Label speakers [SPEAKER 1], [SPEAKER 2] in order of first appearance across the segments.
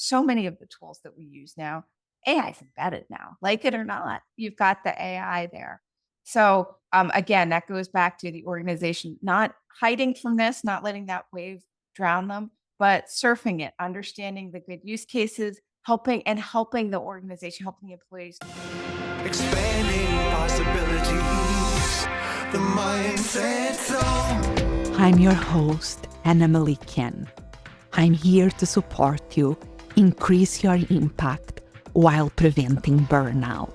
[SPEAKER 1] so many of the tools that we use now, AI is embedded now, like it or not. You've got the AI there. So again, that goes back to the organization not hiding from this, not letting that wave drown them, but surfing it, understanding the good use cases, helping the organization, helping the employees.
[SPEAKER 2] Expanding possibilities, the mindset zone.
[SPEAKER 3] I'm your host, Ana Melikian. I'm here to support you, increase your impact while preventing burnout.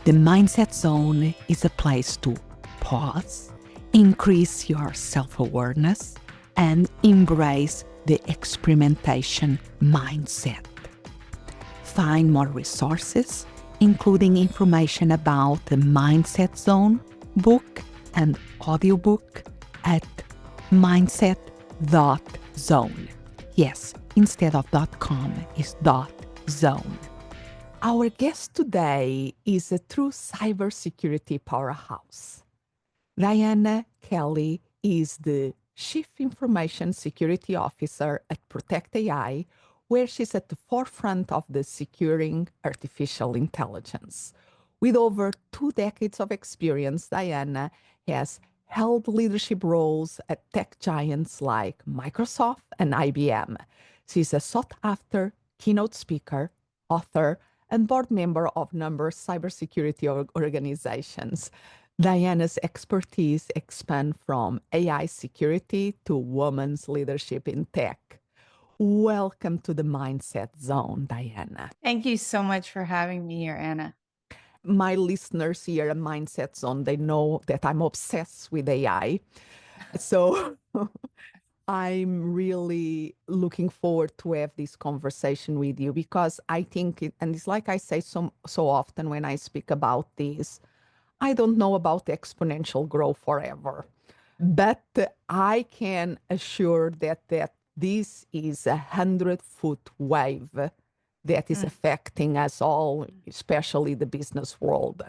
[SPEAKER 3] The Mindset Zone is a place to pause, increase your self-awareness, and embrace the experimentation mindset. Find more resources, including information about the Mindset Zone book and audiobook at mindset.zone. Yes, instead of .com is .zone. Our guest today is a true cybersecurity powerhouse. Diana Kelley is the Chief Information Security Officer at ProtectAI, where she's at the forefront of the securing artificial intelligence. With over 2 decades of experience, Diana has held leadership roles at tech giants like Microsoft and IBM. She's a sought-after keynote speaker, author, and board member of numerous cybersecurity organizations. Diana's expertise expands from AI security to women's leadership in tech. Welcome to the Mindset Zone, Diana.
[SPEAKER 1] Thank you so much for having me here, Anna.
[SPEAKER 3] My listeners here at Mindset Zone, they know that I'm obsessed with AI. So I'm really looking forward to have this conversation with you because I think, and it's like I say so often when I speak about this, I don't know about exponential growth forever, but I can assure that this is 100-foot wave that is affecting us all, especially the business world.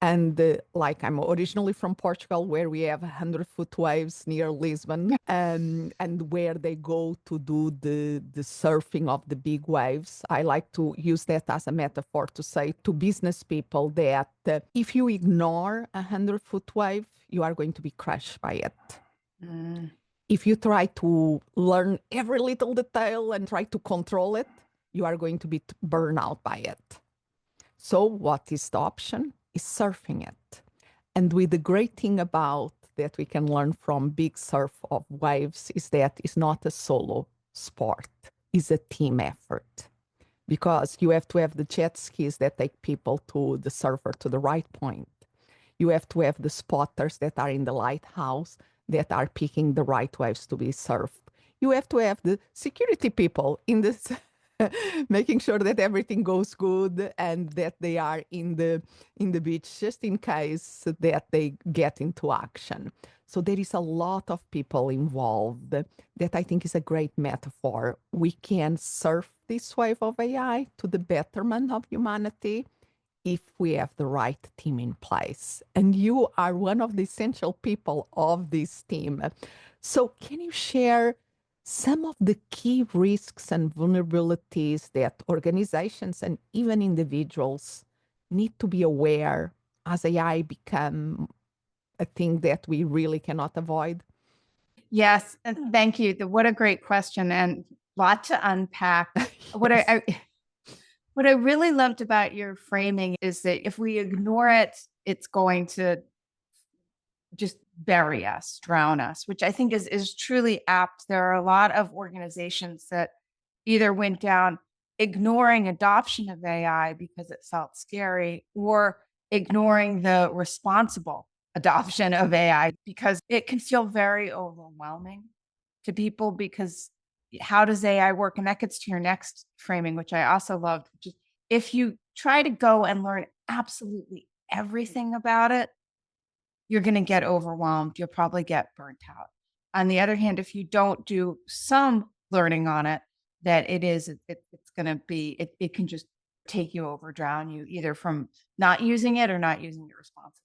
[SPEAKER 3] And like I'm originally from Portugal, where we have 100-foot waves near Lisbon, and where they go to do the surfing of the big waves. I like to use that as a metaphor to say to business people that if you ignore a 100-foot wave, you are going to be crushed by it. If you try to learn every little detail and try to control it, you are going to be burned out by it. So what is the option? Is surfing it. And with the great thing about that we can learn from big surf of waves is that it's not a solo sport, it's a team effort. Because you have to have the jet skis that take people to the surfer to the right point. You have to have the spotters that are in the lighthouse that are picking the right waves to be surfed. You have to have the security people in this making sure that everything goes good and that they are in the beach just in case that they get into action. So there is a lot of people involved that I think is a great metaphor. We can surf this wave of AI to the betterment of humanity if we have the right team in place. And you are one of the essential people of this team. So can you share some of the key risks and vulnerabilities that organizations and even individuals need to be aware as AI become a thing that we really cannot avoid?
[SPEAKER 1] Yes, and thank you. What a great question and lot to unpack. What
[SPEAKER 3] Yes.
[SPEAKER 1] what I really loved about your framing is that if we ignore it, it's going to just bury us, drown us, which I think is truly apt. There are a lot of organizations that either went down ignoring adoption of AI because it felt scary or ignoring the responsible adoption of AI because it can feel very overwhelming to people because how does AI work? And that gets to your next framing, which I also loved, which is if you try to go and learn absolutely everything about it, you're going to get overwhelmed. You'll probably get burnt out. On the other hand, if you don't do some learning on it, that it's going to be, it can just take you over, drown you either from not using it or not using it responsibly.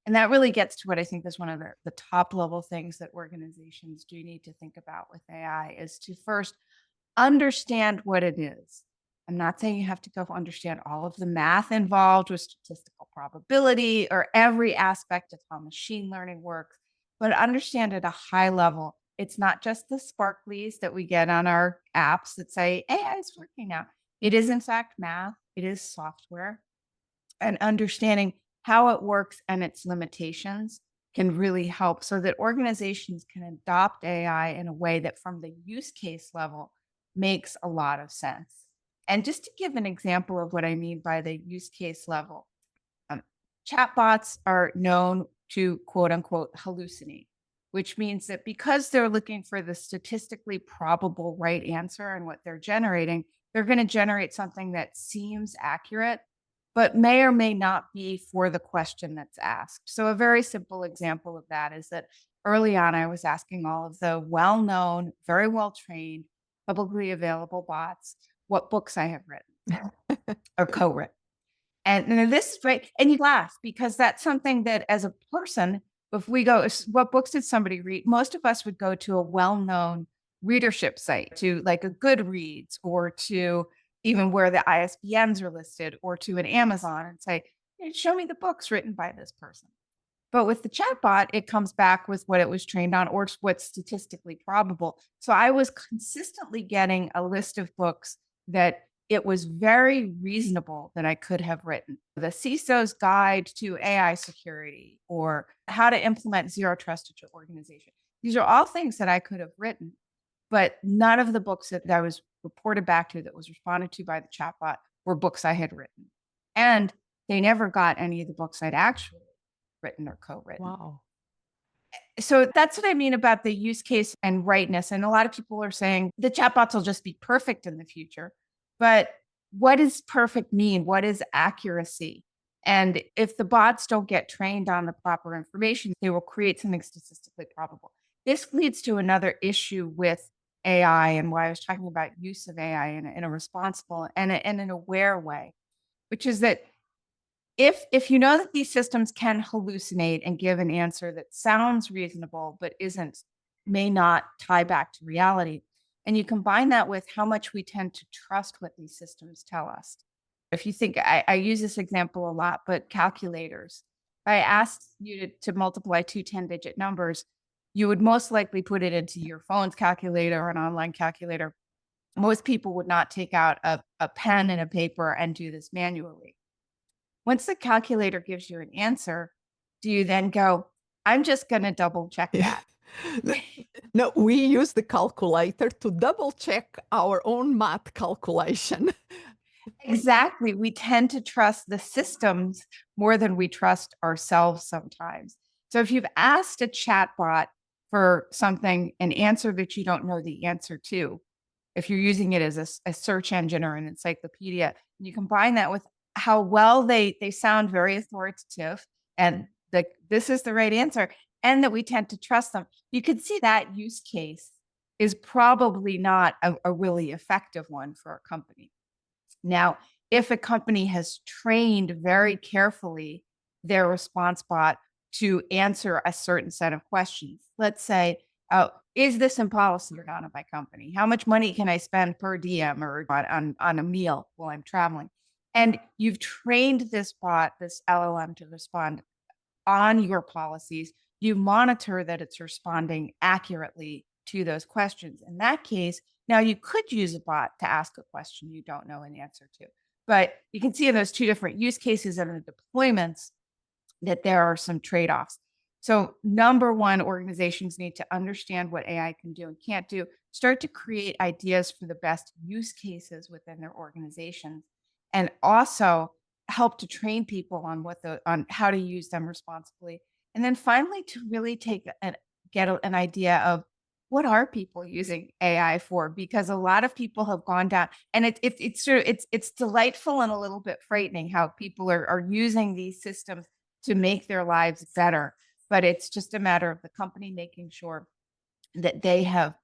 [SPEAKER 1] And that really gets to what I think is one of the top level things that organizations do need to think about with AI is to first understand what it is. I'm not saying you have to go understand all of the math involved with statistical probability or every aspect of how machine learning works, but understand at a high level. It's not just the sparklies that we get on our apps that say AI is working now. It is, in fact, math, it is software, and understanding how it works and its limitations can really help so that organizations can adopt AI in a way that, from the use case level, makes a lot of sense. And just to give an example of what I mean by the use case level, um, chatbots are known to quote unquote hallucinate, which means that because they're looking for the statistically probable right answer and what they're generating, they're going to generate something that seems accurate, but may or may not be for the question that's asked. So, a very simple example of that is that early on, I was asking all of the well known, very well trained, publicly available bots what books I have written or co written. And this is right. And you laugh because that's something that as a person, if we go, what books did somebody read? Most of us would go to a well-known readership site, to like a Goodreads or to even where the ISBNs are listed or to an Amazon and say, "Hey, show me the books written by this person." But with the chatbot, it comes back with what it was trained on or what's statistically probable. So I was consistently getting a list of books that it was very reasonable that I could have written. The CISO's Guide to AI Security or How to Implement Zero Trust at Your Organization. These are all things that I could have written, but none of the books that I was reported back to that was responded to by the chatbot were books I had written. And they never got any of the books I'd actually written or co-written.
[SPEAKER 3] Wow.
[SPEAKER 1] So that's what I mean about the use case and rightness. And a lot of people are saying the chatbots will just be perfect in the future. But what does perfect mean? What is accuracy? And if the bots don't get trained on the proper information, they will create something statistically probable. This leads to another issue with AI and why I was talking about use of AI in a responsible and an aware way, which is that if you know that these systems can hallucinate and give an answer that sounds reasonable but isn't, may not tie back to reality, and you combine that with how much we tend to trust what these systems tell us. If you think, I use this example a lot, but calculators. If I asked you to multiply two 10-digit numbers, you would most likely put it into your phone's calculator or an online calculator. Most people would not take out a pen and a paper and do this manually. Once the calculator gives you an answer, do you then go, I'm just going to double check that?
[SPEAKER 3] No, we use the calculator to double check our own math calculation.
[SPEAKER 1] Exactly. We tend to trust the systems more than we trust ourselves sometimes. So if you've asked a chatbot for something, an answer that you don't know the answer to, if you're using it as a search engine or an encyclopedia, you combine that with how well they sound very authoritative and this is the right answer, and that we tend to trust them. You could see that use case is probably not a really effective one for a company. Now, if a company has trained very carefully their response bot to answer a certain set of questions, let's say, is this in policy or not in my company? How much money can I spend per diem or on a meal while I'm traveling? And you've trained this bot, this LLM, to respond on your policies. You monitor that it's responding accurately to those questions. In that case, now you could use a bot to ask a question you don't know an answer to. But you can see in those two different use cases and the deployments that there are some trade-offs. So number one, organizations need to understand what AI can do and can't do, start to create ideas for the best use cases within their organizations, and also help to train people on on how to use them responsibly. And then finally, to really get an idea of what are people using AI for? Because a lot of people have gone down, and it's delightful and a little bit frightening how people are using these systems to make their lives better. But it's just a matter of the company making sure that they have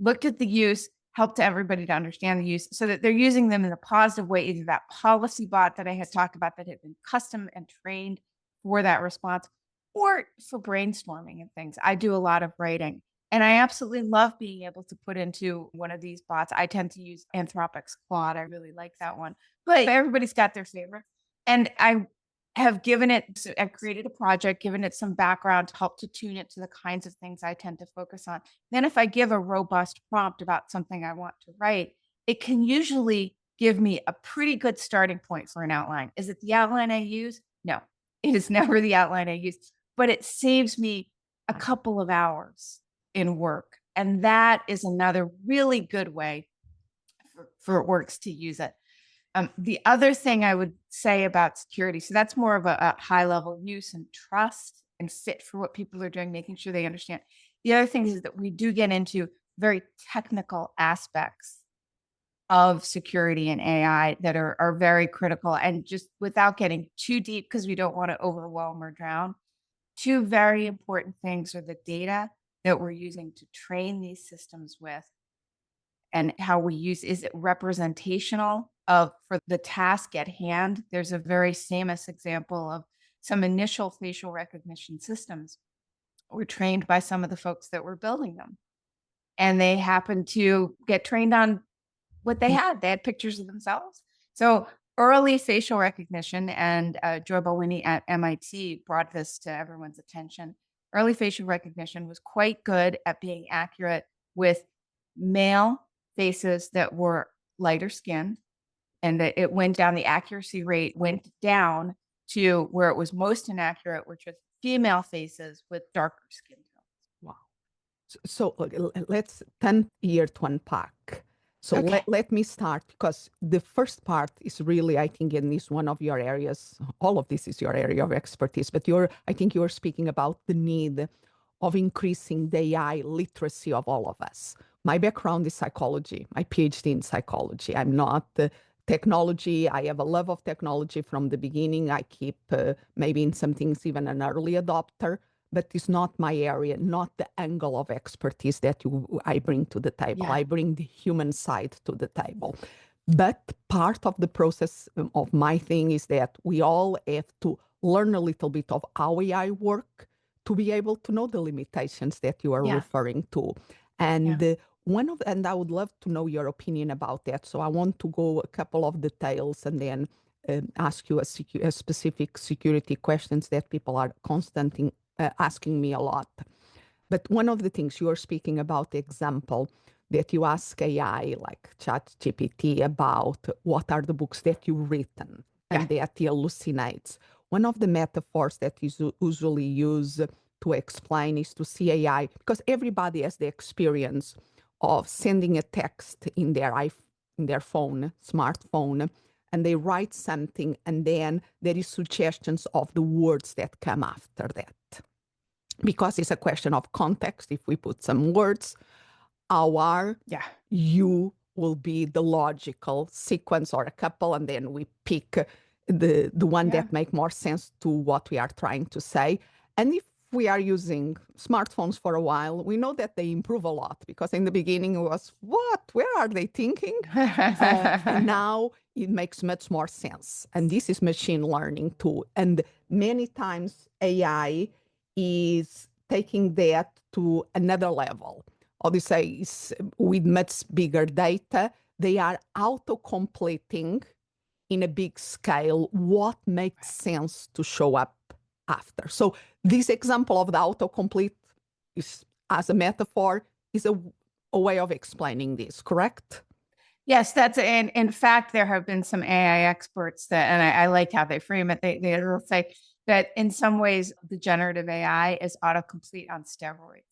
[SPEAKER 1] looked at the use, helped everybody to understand the use so that they're using them in a positive way, either that policy bot that I had talked about that had been custom and trained for that response, or for brainstorming and things. I do a lot of writing. And I absolutely love being able to put into one of these bots. I tend to use Anthropic's Claude. I really like that one. But everybody's got their favorite. And I have given it, so I created a project, given it some background to help to tune it to the kinds of things I tend to focus on. Then if I give a robust prompt about something I want to write, it can usually give me a pretty good starting point for an outline. Is it the outline I use? No, it is never the outline I use, but it saves me a couple of hours in work. And that is another really good way for Works to use it. The other thing I would say about security, so that's more of a high level use and trust and fit for what people are doing, making sure they understand. The other thing is that we do get into very technical aspects of security and AI that are very critical. And just without getting too deep, because we don't want to overwhelm or drown, two very important things are the data that we're using to train these systems with and how we use, is it representational of for the task at hand? There's a very famous example of some initial facial recognition systems were trained by some of the folks that were building them. And they happened to get trained on what they had. They had pictures of themselves. So early facial recognition, and Joy Balwini at MIT brought this to everyone's attention. Early facial recognition was quite good at being accurate with male faces that were lighter skinned, and that it went down, the accuracy rate went down to where it was most inaccurate, which was female faces with darker skin tones.
[SPEAKER 3] Wow. So let's 10 year to unpack. So
[SPEAKER 1] Okay.
[SPEAKER 3] let me start, because the first part is really, I think, in this one of your areas. All of this is your area of expertise, but I think you're speaking about the need of increasing the AI literacy of all of us. My background is psychology, my PhD in psychology. I'm not technology. I have a love of technology from the beginning. I keep maybe in some things even an early adopter, but it's not my area, not the angle of expertise that I bring to the table.
[SPEAKER 1] Yeah.
[SPEAKER 3] I bring the human side to the table. But part of the process of my thing is that we all have to learn a little bit of how AI work to be able to know the limitations that you are
[SPEAKER 1] Yeah.
[SPEAKER 3] referring to. And and I would love to know your opinion about that. So I want to go a couple of details and then ask you a specific security questions that people are constantly asking me a lot. But one of the things you're speaking about, the example that you ask AI, like ChatGPT, about what are the books that you've written, and that he hallucinates. One of the metaphors that is usually used to explain is to see AI, because everybody has the experience of sending a text in their phone, smartphone, and they write something, and then there is suggestions of the words that come after that. Because it's a question of context. If we put some words, our you will be the logical sequence or a couple, and then we pick the one that make more sense to what we are trying to say. And if we are using smartphones for a while, we know that they improve a lot, because in the beginning it was, where are they thinking? And now it makes much more sense. And this is machine learning too. And many times AI is taking that to another level. Or they say with much bigger data, they are auto-completing in a big scale what makes sense to show up after. So this example of the autocomplete is, as a metaphor, is a way of explaining this, correct?
[SPEAKER 1] Yes, that's, and in fact, there have been some AI experts that, and I like how they frame it. They will say that in some ways, the generative AI is autocomplete on steroids.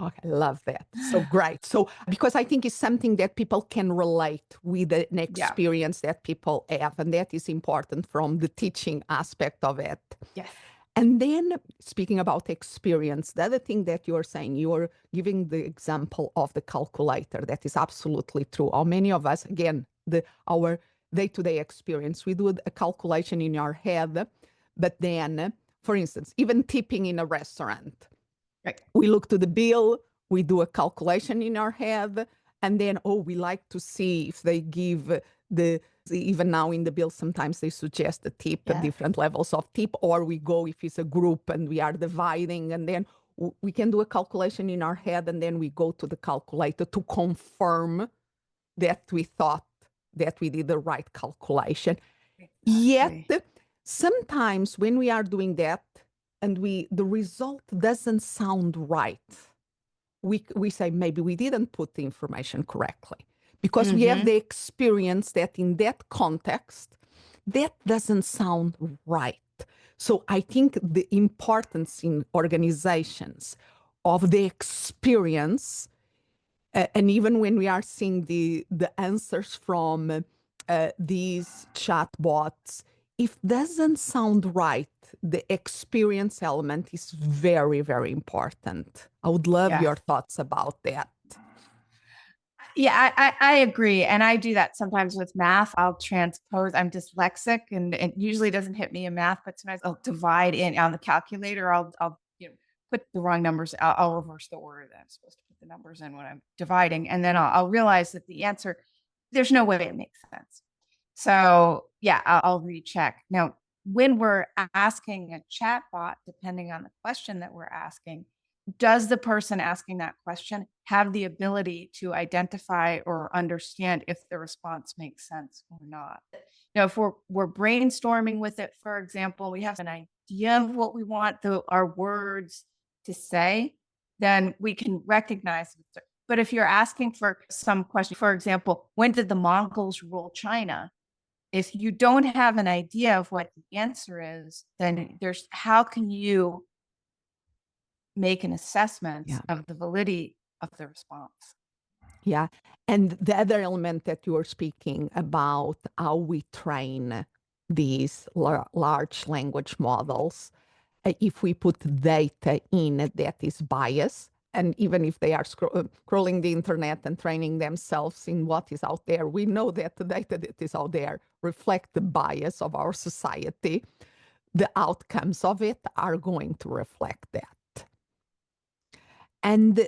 [SPEAKER 3] Okay, love that. So great. So, because I think it's something that people can relate with an experience that people have, and that is important from the teaching aspect of it.
[SPEAKER 1] Yes.
[SPEAKER 3] And then speaking about experience, the other thing that you're saying, you're giving the example of the calculator. That is absolutely true. How many of us, again, our day-to-day experience, we do a calculation in our head, but then, for instance, even tipping in a restaurant.
[SPEAKER 1] Right.
[SPEAKER 3] We look to the bill, we do a calculation in our head, and then, we like to see if they give even now in the bill, sometimes they suggest a tip, different levels of tip, or we go if it's a group and we are dividing, and then we can do a calculation in our head and then we go to the calculator to confirm that we thought that we did the right calculation.
[SPEAKER 1] Exactly.
[SPEAKER 3] Yet, sometimes when we are doing that and the result doesn't sound right, we say maybe we didn't put the information correctly because we have the experience that in that context, that doesn't sound right. So I think the importance in organizations of the experience, and even when we are seeing the answers from these chatbots, if doesn't sound right, the experience element is very, very important. I would love your thoughts about that.
[SPEAKER 1] Yeah, I agree. And I do that sometimes with math. I'll transpose. I'm dyslexic and it usually doesn't hit me in math, but sometimes I'll divide in on the calculator. I'll put the wrong numbers. I'll reverse the order that I'm supposed to put the numbers in when I'm dividing. And then I'll realize that the answer, there's no way it makes sense. So yeah, I'll recheck. Now, when we're asking a chatbot, depending on the question that we're asking, does the person asking that question have the ability to identify or understand if the response makes sense or not? Now, if we're brainstorming with it, for example, we have an idea of what we want our words to say, then we can recognize it. But if you're asking for some question, for example, when did the Mongols rule China? If you don't have an idea of what the answer is, then how can you make an assessment of the validity of the response?
[SPEAKER 3] Yeah. And the other element that you were speaking about, how we train these large language models, if we put data in that is biased, and even if they are scrolling the internet and training themselves in what is out there, we know that the data that is out there reflect the bias of our society. The outcomes of it are going to reflect that. And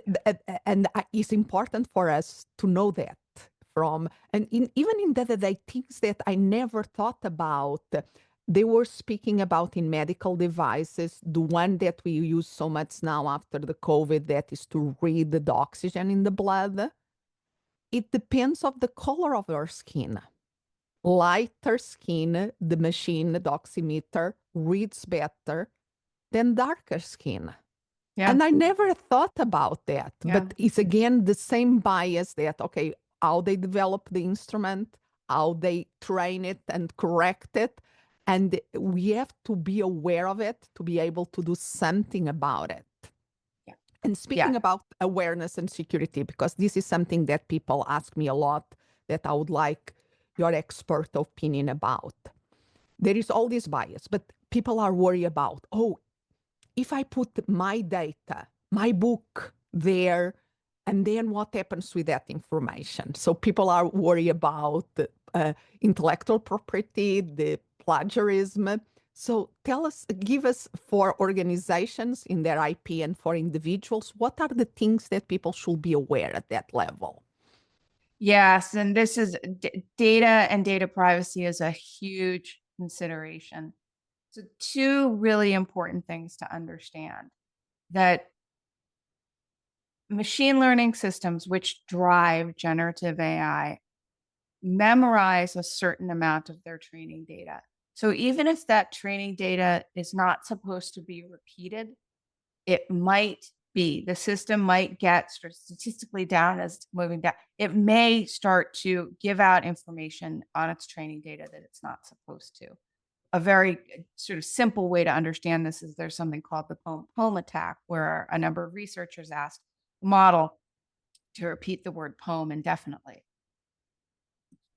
[SPEAKER 3] it's important for us to know that even in day-to-day things that I never thought about. They were speaking about in medical devices, the one that we use so much now after the COVID, that is to read the oxygen in the blood. It depends of the color of our skin. Lighter skin, the machine, the oximeter, reads better than darker skin.
[SPEAKER 1] Yeah.
[SPEAKER 3] And I never thought about that. But it's again the same bias that, okay, how they develop the instrument, how they train it and correct it. And we have to be aware of it to be able to do something about it.
[SPEAKER 1] Yeah.
[SPEAKER 3] And speaking about awareness and security, because this is something that people ask me a lot, that I would like your expert opinion about. There is all this bias, but people are worried about, if I put my data, my book there, and then what happens with that information? So people are worried about intellectual property, the plagiarism. So give us for organizations in their IP and for individuals, what are the things that people should be aware at that level?
[SPEAKER 1] Yes, and this is data and data privacy is a huge consideration. So two really important things to understand: that machine learning systems which drive generative AI memorize a certain amount of their training data. So even if that training data is not supposed to be repeated, it might be. The system might get statistically down as it's moving down. It may start to give out information on its training data that it's not supposed to. A very sort of simple way to understand this is there's something called the poem attack, where a number of researchers asked the model to repeat the word poem indefinitely.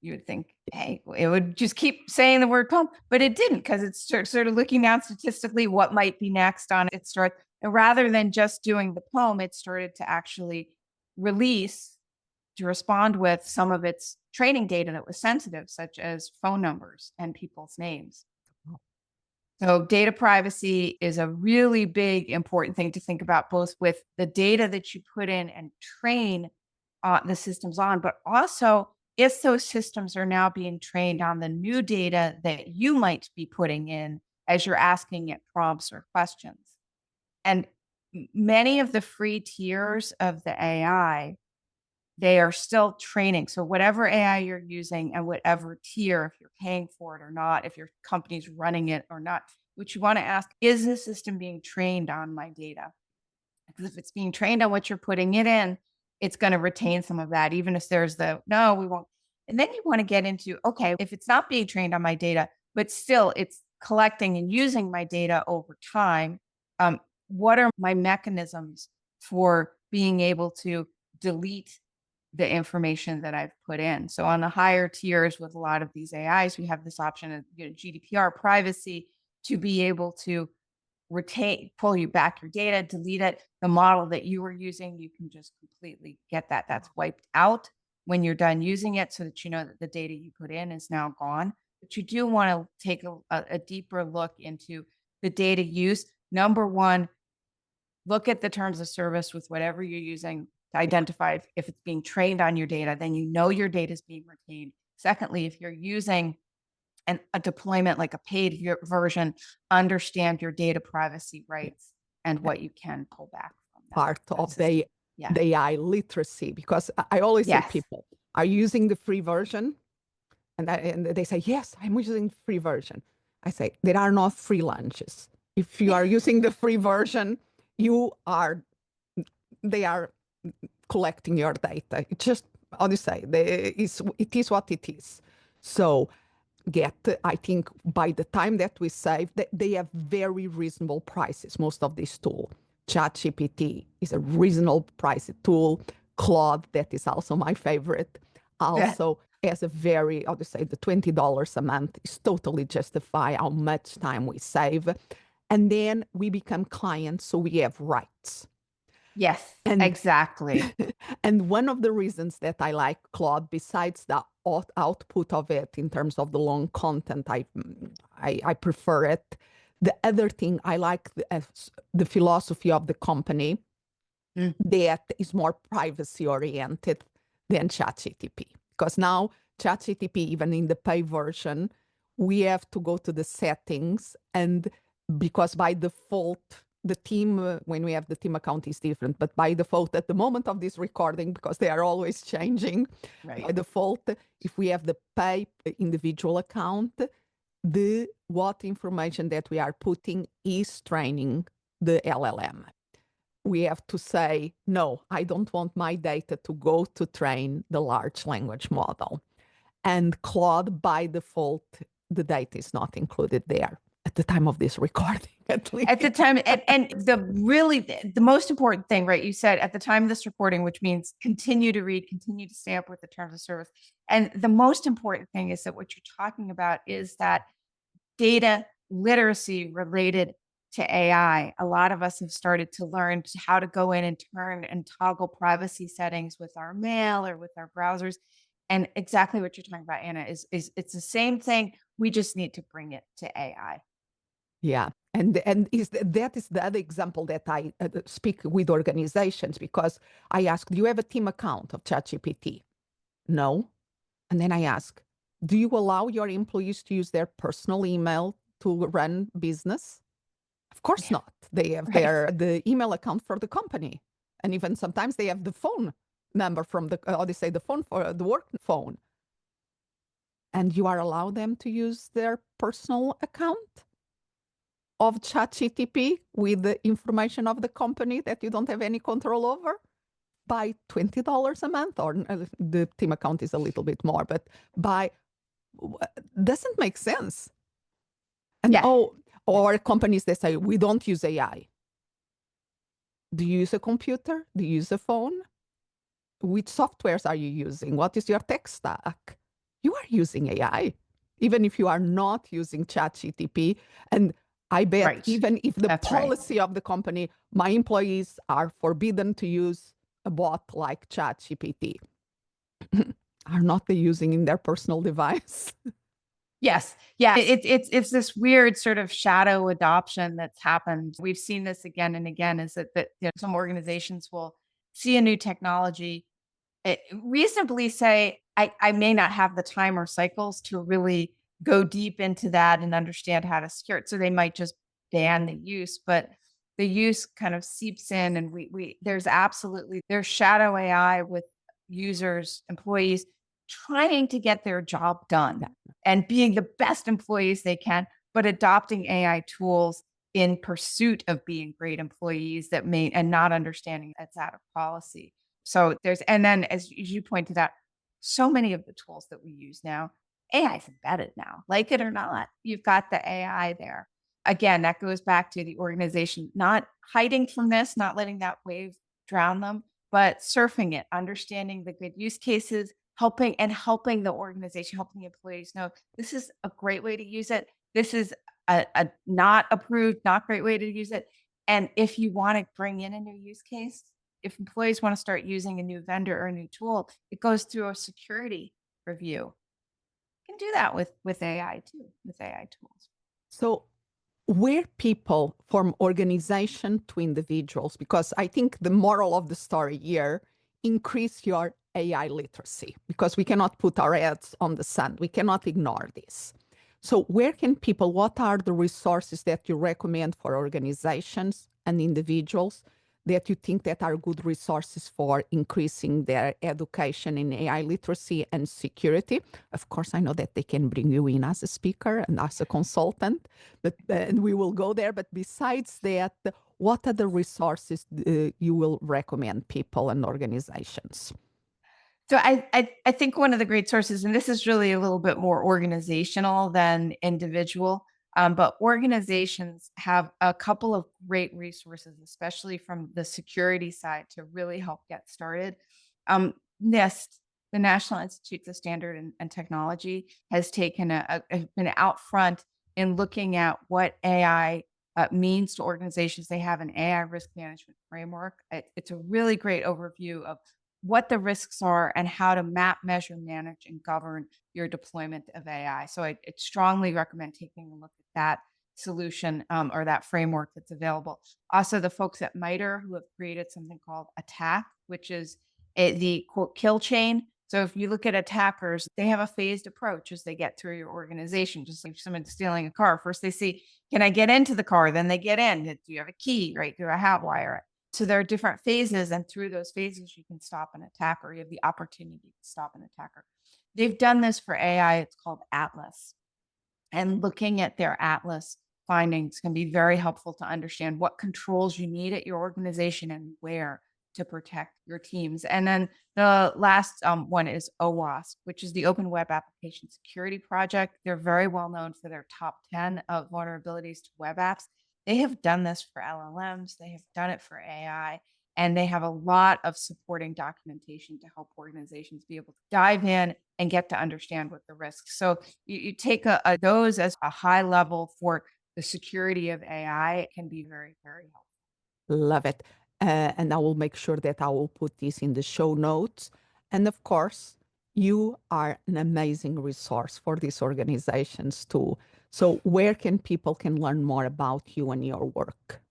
[SPEAKER 1] You would think, hey, it would just keep saying the word poem, but it didn't, because it's sort of looking down statistically what might be next on its start. And rather than just doing the poem, it started to actually to respond with some of its training data that was sensitive, such as phone numbers and people's names. So data privacy is a really big, important thing to think about, both with the data that you put in and train the systems on, but also if those systems are now being trained on the new data that you might be putting in as you're asking it prompts or questions. And many of the free tiers of the AI, they are still training. So whatever AI you're using and whatever tier, if you're paying for it or not, if your company's running it or not, what you want to ask, is the system being trained on my data? Because if it's being trained on what you're putting it in, it's going to retain some of that, even if there's no, we won't. And then you want to get into, okay, if it's not being trained on my data, but still it's collecting and using my data over time, what are my mechanisms for being able to delete the information that I've put in? So on the higher tiers with a lot of these AIs, we have this option of GDPR privacy to be able to pull you back your data, delete it. The model that you were using, you can just completely get that. That's wiped out when you're done using it, so that you know that the data you put in is now gone. But you do want to take a deeper look into the data use. Number one, look at the terms of service with whatever you're using to identify if it's being trained on your data, then you know your data is being retained. Secondly, if you're using a deployment like a paid version, understand your data privacy rights and what you can pull back from
[SPEAKER 3] Part
[SPEAKER 1] that
[SPEAKER 3] of
[SPEAKER 1] system.
[SPEAKER 3] the AI literacy, because I always say
[SPEAKER 1] Yes.
[SPEAKER 3] people are using the free version, and they say, yes, I'm using the free version. I say, there are not free lunches. If you are using the free version, they are collecting your data. It's just, how do you say, it is what it is. So I think by the time that we save, they have very reasonable prices, most of these tools. ChatGPT is a reasonable priced tool. Claude, that is also my favorite, also has a very, how to say, the $20 a month is totally justify how much time we save. And then we become clients, so we have rights.
[SPEAKER 1] Yes,
[SPEAKER 3] And
[SPEAKER 1] exactly.
[SPEAKER 3] and one of the reasons that I like Claude, besides the output of it in terms of the long content, I prefer it. The other thing I like the philosophy of the company that is more privacy oriented than ChatGPT, because now ChatGPT, even in the pay version, we have to go to the settings, and because by default the team, when we have the team account, is different, but by default at the moment of this recording, because they are always changing,
[SPEAKER 1] Right.
[SPEAKER 3] by default, if we have the pay individual account, what information that we are putting is training the LLM. We have to say, no, I don't want my data to go to train the large language model. And Claude, by default, the data is not included there at the time of this recording, at least.
[SPEAKER 1] At the time, and the most important thing, right? You said at the time of this recording, which means continue to read, continue to stay up with the terms of service. And the most important thing is that what you're talking about is that data literacy related to AI. A lot of us have started to learn how to go in and turn and toggle privacy settings with our mail or with our browsers. And exactly what you're talking about, Anna, is it's the same thing. We just need to bring it to AI.
[SPEAKER 3] Yeah. And that is the other example that I speak with organizations, because I ask, do you have a team account of ChatGPT? No. And then I ask, do you allow your employees to use their personal email to run business? Of course not. They have the email account for the company. And even sometimes they have the phone number from the phone for the work phone. And you are allowed them to use their personal account of ChatGPT with the information of the company that you don't have any control over by $20 a month, or the team account is a little bit more, but doesn't make sense. And or companies that say, we don't use AI. Do you use a computer? Do you use a phone? Which softwares are you using? What is your tech stack? You are using AI, even if you are not using ChatGPT. And I bet even if the policy of the company, my employees are forbidden to use a bot like ChatGPT, are not they using in their personal device?
[SPEAKER 1] Yes. Yeah. It's this weird sort of shadow adoption that's happened. We've seen this again and again, is that some organizations will see a new technology, reasonably say, I may not have the time or cycles to really go deep into that and understand how to secure it. So they might just ban the use. But the use kind of seeps in, and there's shadow AI with users, employees trying to get their job done and being the best employees they can, but adopting AI tools in pursuit of being great employees and not understanding it's out of policy. So and then as you pointed out, so many of the tools that we use now, AI is embedded now, like it or not, you've got the AI there. Again, that goes back to the organization, not hiding from this, not letting that wave drown them, but surfing it, understanding the good use cases, helping the organization, helping the employees know this is a great way to use it. This is a not approved, not great way to use it. And if you want to bring in a new use case, if employees want to start using a new vendor or a new tool, it goes through a security review. You can do that with AI too, with AI tools.
[SPEAKER 3] So where people from organization to individuals, because I think the moral of the story here, increase your AI literacy, because we cannot put our heads on the sand. We cannot ignore this. So what are the resources that you recommend for organizations and individuals that you think that are good resources for increasing their education in AI literacy and security? Of course, I know that they can bring you in as a speaker and as a consultant, and we will go there. But besides that, what are the resources you will recommend people and organizations?
[SPEAKER 1] So I think one of the great sources, and this is really a little bit more organizational than individual, but organizations have a couple of great resources, especially from the security side, to really help get started. NIST, the National Institute of Standard and Technology, has taken has been out front in looking at what AI means to organizations. They have an AI risk management framework. It's a really great overview of what the risks are and how to map, measure, manage, and govern your deployment of AI. So I strongly recommend taking a look at that solution or that framework that's available. Also, the folks at MITRE who have created something called ATT&CK, which is the quote kill chain. So if you look at attackers, they have a phased approach as they get through your organization. Just like someone's stealing a car, first they see, can I get into the car? Then they get in. Do you have a key? Right? Do I hotwire it? So there are different phases, and through those phases, you can stop an attacker. You have the opportunity to stop an attacker. They've done this for AI. It's called Atlas. And looking at their Atlas findings can be very helpful to understand what controls you need at your organization and where to protect your teams. And then the last one is OWASP, which is the Open Web Application Security Project. They're very well known for their top 10 of vulnerabilities to web apps. They have done this for LLMs. They have done it for AI. And they have a lot of supporting documentation to help organizations be able to dive in and get to understand what the risks. So you take those as a high level for the security of AI. It can be very, very helpful.
[SPEAKER 3] Love it. And I will make sure that I will put this in the show notes. And of course, you are an amazing resource for these organizations too. So where can people learn more about you and your work?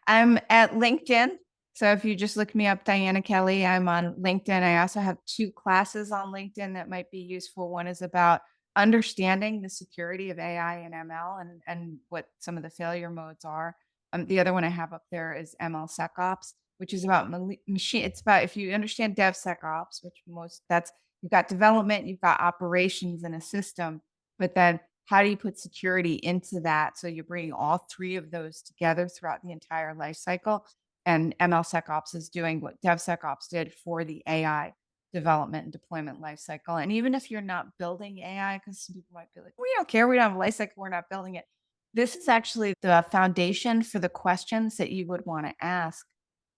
[SPEAKER 1] I'm at LinkedIn. So if you just look me up, Diana Kelley, I'm on LinkedIn. I also have 2 classes on LinkedIn that might be useful. One is about understanding the security of AI and ML and what some of the failure modes are. The other one I have up there is MLSecOps, which is about machine. It's about, if you understand DevSecOps, you've got development, you've got operations in a system, but then how do you put security into that? So you're bringing all 3 of those together throughout the entire life cycle. And MLSecOps is doing what DevSecOps did for the AI development and deployment lifecycle. And even if you're not building AI, because some people might be like, we don't care, we don't have a lifecycle, we're not building it. This is actually the foundation for the questions that you would want to ask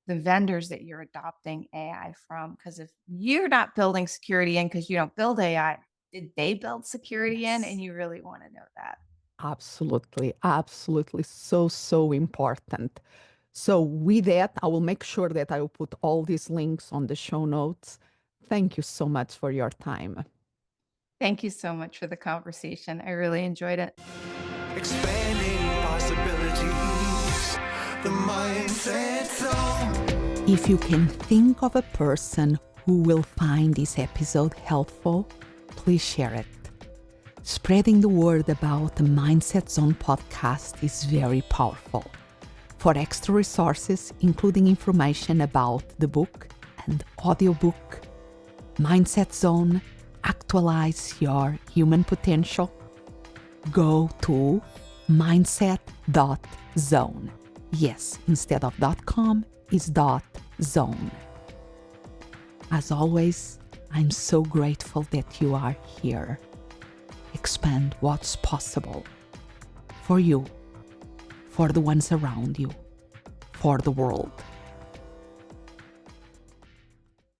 [SPEAKER 1] the vendors that you're adopting AI from. Because if you're not building security in because you don't build AI, did they build security in? And you really want to know that.
[SPEAKER 3] Absolutely. Absolutely. So, so important. So with that, I will make sure that I will put all these links on the show notes. Thank you so much for your time.
[SPEAKER 1] Thank you so much for the conversation. I really enjoyed it.
[SPEAKER 2] Expanding possibilities, the mindset zone.
[SPEAKER 3] If you can think of a person who will find this episode helpful, please share it. Spreading the word about the Mindset Zone podcast is very powerful. For extra resources, including information about the book and audiobook, Mindset Zone, Actualize Your Human Potential, go to mindset.zone. Yes, instead of .com is .zone. As always, I'm so grateful that you are here. Expand what's possible for you, for the ones around you, for the world.